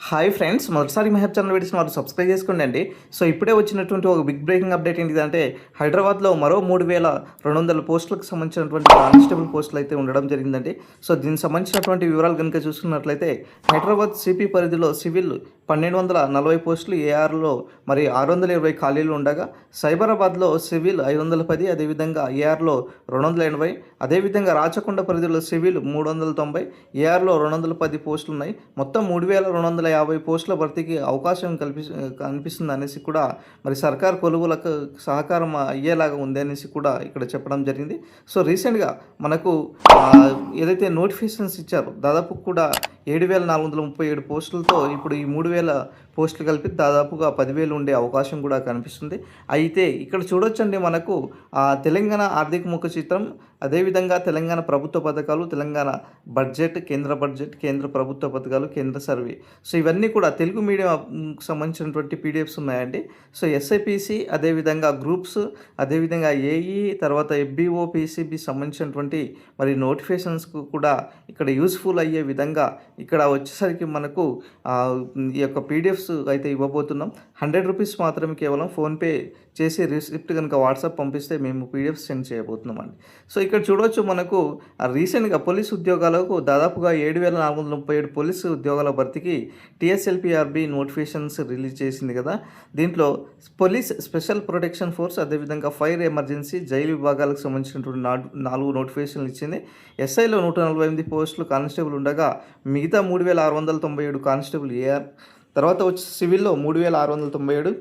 Hi friends, మొదటిసారి మహబ్ channel వీడియోస్ని వారు సబ్స్క్రైబ్ చేసుకోండి. సో ఇప్పుడే వచ్చినటువంటి ఒక బిగ్ బ్రేకింగ్ అప్డేట్ ఏంటిదంటే, హైదరాబాద్లో మరో 3200 పోస్టులకు సంబంధించినటువంటి కానిస్టేబుల్ పోస్టులు అయితే ఉండడం జరిగిందండి. సో దీనికి సంబంధించినటువంటి వివరాలు కనుక చూసుకున్నట్లయితే, హైదరాబాద్ సిపి పరిధిలో సివిల్ 1240 పోస్టులు, ఏఆర్లో మరి 620 ఖాళీలు ఉండగా, సైబరాబాద్లో సివిల్ 510, అదేవిధంగా ఏఆర్లో 280, అదేవిధంగా రాచకొండ పరిధిలో సివిల్ 390, ఏఆర్లో 210 పోస్టులు ఉన్నాయి. మొత్తం 3250 పోస్టుల భర్తీకి అవకాశం కనిపిస్తుంది అనేసి కూడా మరి సర్కార్ కొలువులకు సహకారం అయ్యేలాగా ఉంది అనేసి కూడా ఇక్కడ చెప్పడం జరిగింది. సో రీసెంట్గా మనకు ఏదైతే నోటిఫికేషన్స్ ఇచ్చారో దాదాపు కూడా 7437 పోస్టులతో ఇప్పుడు ఈ 3000 పోస్టులు కలిపి దాదాపుగా 10,000 ఉండే అవకాశం కూడా కనిపిస్తుంది. అయితే ఇక్కడ చూడొచ్చండి, మనకు తెలంగాణ ఆర్థిక ముఖ చిత్రం, అదేవిధంగా తెలంగాణ ప్రభుత్వ పథకాలు, తెలంగాణ బడ్జెట్, కేంద్ర ప్రభుత్వ పథకాలు, కేంద్ర సర్వే. సో ఇవన్నీ కూడా తెలుగు మీడియంకి సంబంధించినటువంటి పీడిఎఫ్స్ ఉన్నాయండి. సో ఎస్ఐపిసి, అదేవిధంగా గ్రూప్స్, అదేవిధంగా ఏఈ, తర్వాత ఎఫ్బిఓ, పీసీబీ సంబంధించినటువంటి మరి నోటిఫికేషన్స్కు కూడా ఇక్కడ యూస్ఫుల్ అయ్యే విధంగా ఇక్కడ వచ్చేసరికి మనకు ఈ యొక్క పీడిఎఫ్స్ అయితే ఇవ్వబోతున్నాం. 100 రూపీస్ మాత్రమే, కేవలం ఫోన్పే చేసి రిసిప్ట్ కనుక వాట్సాప్ పంపిస్తే మేము పీడిఎఫ్ సెండ్ చేయబోతున్నాం అండి. సో ఇక్కడ చూడవచ్చు, మనకు రీసెంట్గా పోలీసు ఉద్యోగాలకు దాదాపుగా 7437 పోలీసు ఉద్యోగాల భర్తీకి టీఎస్ఎల్పిఆర్బి నోటిఫికేషన్స్ రిలీజ్ చేసింది కదా. దీంట్లో పోలీస్ స్పెషల్ ప్రొటెక్షన్ ఫోర్స్, అదేవిధంగా ఫైర్ ఎమర్జెన్సీ, జైలు విభాగాలకు సంబంధించినటువంటి 4 నోటిఫికేషన్లు ఇచ్చింది. ఎస్ఐలో 148 పోస్టులు కానిస్టేబుల్ ఉండగా, మిగతా 3697 కానిస్టేబుల్ ఏఆర్, తర్వాత వచ్చి సివిల్లో 3697,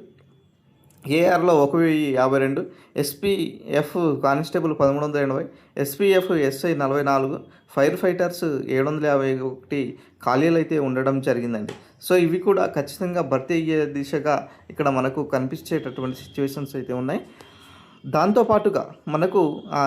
ఏఆర్లో 1052, SPF constable 1380, SPF SI 44, fire fighters 751 ఖాళీలు అయితే ఉండడం జరిగిందండి. సో ఇవి కూడా ఖచ్చితంగా భర్తీ అయ్యే దిశగా ఇక్కడ మనకు కనిపించేటటువంటి సిచ్యువేషన్స్ అయితే ఉన్నాయి. దాంతోపాటుగా మనకు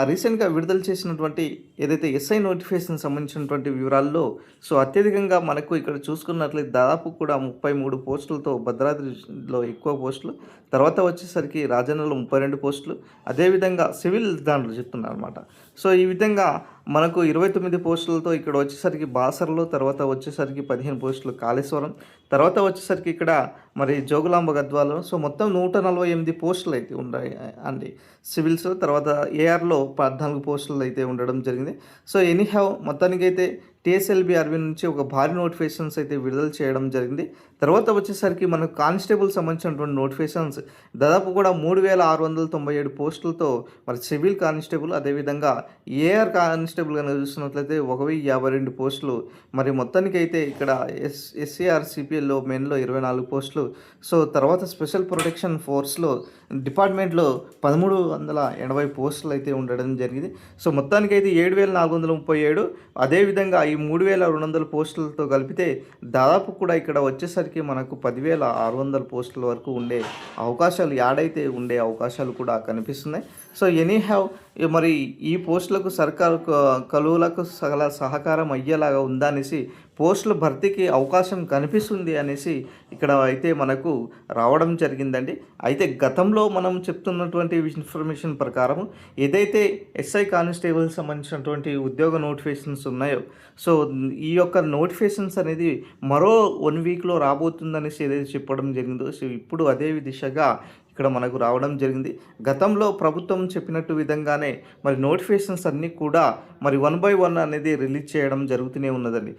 రీసెంట్గా విడుదల చేసినటువంటి ఏదైతే ఎస్ఐ నోటిఫికేషన్ సంబంధించినటువంటి వివరాల్లో సో అత్యధికంగా మనకు ఇక్కడ చూసుకున్నట్లయితే దాదాపు కూడా 33 పోస్టులతో భద్రాద్రిలో ఎక్కువ పోస్టులు, తర్వాత వచ్చేసరికి రాజన్నలో 32 పోస్టులు, అదేవిధంగా సివిల్ దాంట్లో చెప్తున్నారు అనమాట. సో ఈ విధంగా మనకు 29 పోస్టులతో ఇక్కడ వచ్చేసరికి బాసర్లో, తర్వాత వచ్చేసరికి 15 పోస్టులు కాళేశ్వరం, తర్వాత వచ్చేసరికి ఇక్కడ మరి జోగులాంబ గద్వాలో. సో మొత్తం 148 పోస్టులు అయితే ఉన్నాయి అండి సివిల్స్. తర్వాత ఏఆర్లో 14 పోస్టులు అయితే ఉండడం జరిగింది. సో ఎనీహౌ మొత్తానికైతే టీఎస్ఎల్బిఆర్బి నుంచి ఒక భారీ నోటిఫికేషన్స్ అయితే విడుదల చేయడం జరిగింది. తర్వాత వచ్చేసరికి మనకు కానిస్టేబుల్ సంబంధించినటువంటి నోటిఫికేషన్స్ దాదాపు కూడా 3697 పోస్టులతో మరి సివిల్ కానిస్టేబుల్, అదేవిధంగా ఏఆర్ కానిస్టేబుల్ కనుక చూసినట్లయితే 1052 పోస్టులు. మరి మొత్తానికైతే ఇక్కడ ఎస్ఏఆర్ సిపిఎల్లో మెయిన్లో 24 పోస్టులు. సో తర్వాత స్పెషల్ ప్రొటెక్షన్ ఫోర్స్లో డిపార్ట్మెంట్లో 1380 పోస్టులు అయితే ఉండడం జరిగింది. సో మొత్తానికైతే 7437, అదేవిధంగా ఈ 3200 పోస్టులతో కలిపితే దాదాపు కూడా ఇక్కడ వచ్చేసరికి మనకు 10,600 పోస్టుల వరకు ఉండే అవకాశాలు, యాడైతే ఉండే అవకాశాలు కూడా కనిపిస్తున్నాయి. సో ఎనీహౌ మరి ఈ పోస్టులకు సర్కారు కలువులకు సహకారం అయ్యేలాగా ఉందా అనేసి, పోస్టుల భర్తీకి అవకాశం కనిపిస్తుంది అనేసి ఇక్కడ అయితే మనకు రావడం జరిగిందండి. అయితే గతంలో మనం చెప్తున్నటువంటి ఇన్ఫర్మేషన్ ప్రకారం ఏదైతే ఎస్ఐ కానిస్టేబుల్ సంబంధించినటువంటి ఉద్యోగ నోటిఫికేషన్స్ ఉన్నాయో, సో ఈ యొక్క నోటిఫికేషన్స్ అనేది మరో 1 వీక్లో రాబోతుందనేసి ఏదైతే చెప్పడం జరిగిందో, సో ఇప్పుడు అదే దిశగా ఇక్కడ మనకు రావడం జరిగింది. గతంలో ప్రభుత్వం చెప్పినట్టు విధంగానే మరి నోటిఫికేషన్స్ అన్నీ కూడా మరి 1 by 1 అనేది రిలీజ్ చేయడం జరుగుతూనే ఉన్నదండి.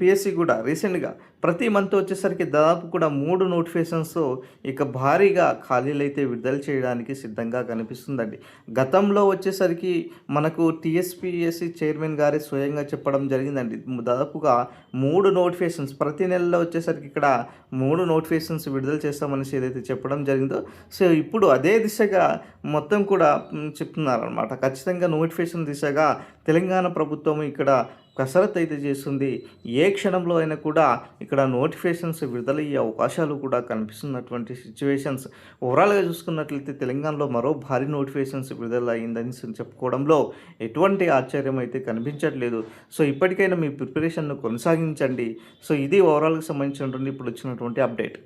పిఎస్సి కూడా రీసెంట్గా ప్రతి మంత్ వచ్చేసరికి దాదాపు కూడా 3 నోటిఫికేషన్స్తో ఇక భారీగా ఖాళీలు అయితే విడుదల చేయడానికి సిద్ధంగా కనిపిస్తుందండి. గతంలో వచ్చేసరికి మనకు టీఎస్పిఎస్సి చైర్మన్ గారే స్వయంగా చెప్పడం జరిగిందండి, దాదాపుగా 3 నోటిఫికేషన్స్ ప్రతి నెలలో వచ్చేసరికి ఇక్కడ 3 నోటిఫికేషన్స్ విడుదల చేస్తామనేసి ఏదైతే చెప్పడం జరిగిందో, సో ఇప్పుడు అదే దిశగా మొత్తం కూడా చెప్తున్నారనమాట. ఖచ్చితంగా నోటిఫికేషన్ దిశగా తెలంగాణ ప్రభుత్వం ఇక్కడ కసరత్తు అయితే చేస్తుంది. ఏ క్షణంలో అయినా కూడా ఇక్కడ నోటిఫికేషన్స్ విడుదలయ్యే అవకాశాలు కూడా కనిపిస్తున్నటువంటి సిచ్యువేషన్స్. ఓవరాల్గా చూసుకున్నట్లయితే తెలంగాణలో మరో భారీ నోటిఫికేషన్స్ విడుదల అయిందని చెప్పుకోవడంలో ఎటువంటి ఆశ్చర్యం అయితే కనిపించట్లేదు. సో ఇప్పటికైనా మీ ప్రిపరేషన్ను కొనసాగించండి. సో ఇది ఓవరాల్గా సంబంధించినటువంటి ఇప్పుడు వచ్చినటువంటి అప్డేట్.